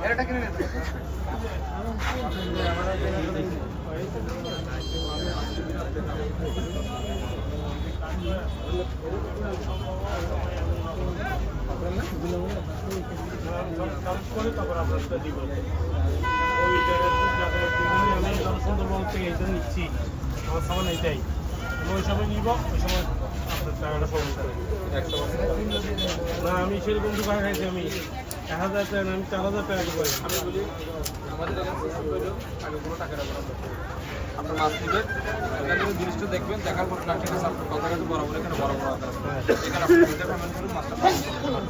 এটা কিনে নিতে করে তারপর আপনার দিব ওই আমি সুন্দরবন থেকে এইটা নিচ্ছি আমার সামান এইটাই ওই সময় নিব ওই সময় আপনার টাকাটা সমস্যা না আমি সেরকম দোকান খাইছি আমি 1000 টাকা আমি 4000 টাকা দিব আমি বলি আমাদের এখানে আগে কোনো টাকা রাখবেন আপনার মাছ নেবেন এখানে জিনিসটা দেখবেন দেখার পর টাকা আপনার কথাটা বরাবর এখানে বরাবর এখানে আপনি পেমেন্ট করুন মাছটা